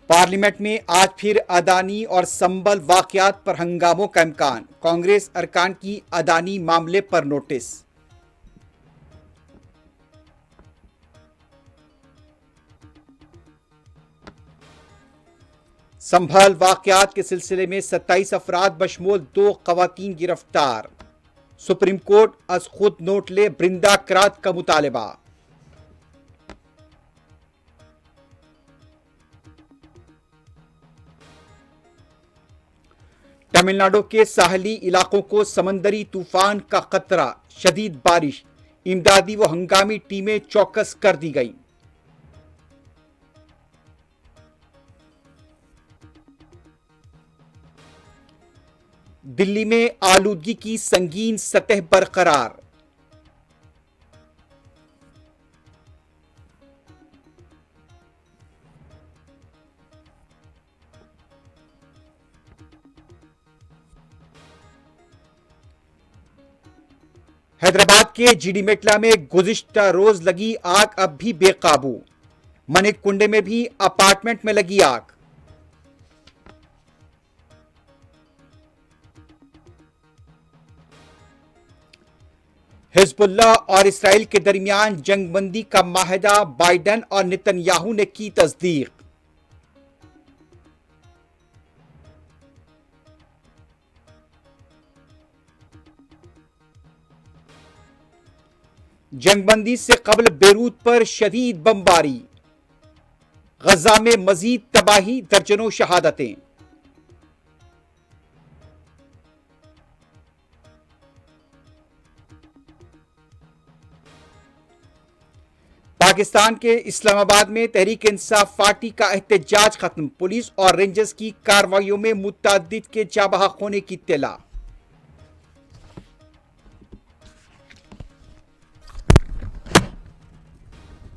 Parliament में आज फिर अदानी और संबल वाकयात पर हंगामों का इम्कान। कांग्रेस अरकान की अदानी मामले पर नोटिस। संभल वाकयात के सिलसिले में 27 अफराद बशमूल 2 खवातीन गिरफ्तार। सुप्रीम कोर्ट अज खुद नोट ले बृंदा करात का मुतालबा। तमिलनाडु के साहली इलाकों को समंदरी तूफान का खतरा, शदीद बारिश, इमदादी व हंगामी टीमें चौकस कर दी गई। दिल्ली में आलूदगी की संगीन सतह बरकरार। हैदराबाद के जीडी मेटला में गुज़िश्ता रोज लगी आग अब भी बेकाबू। मनिककुंडे में भी अपार्टमेंट में लगी आग। हिजबुल्लाह और इसराइल के दरमियान जंगबंदी का माहिदा, बाइडेन और नेतन्याहू ने की तस्दीक। जंगबंदी से कबल बेरूत पर शदीद बमबारी, गजा में मजीद तबाही, दर्जनों शहादतें। पाकिस्तान के इस्लामाबाद में तहरीक इंसाफ पार्टी का एहतजाज खत्म। पुलिस और रेंजर्स की कार्रवाइयों में मुतअद्दिद के जाँ बहक होने की इत्तला।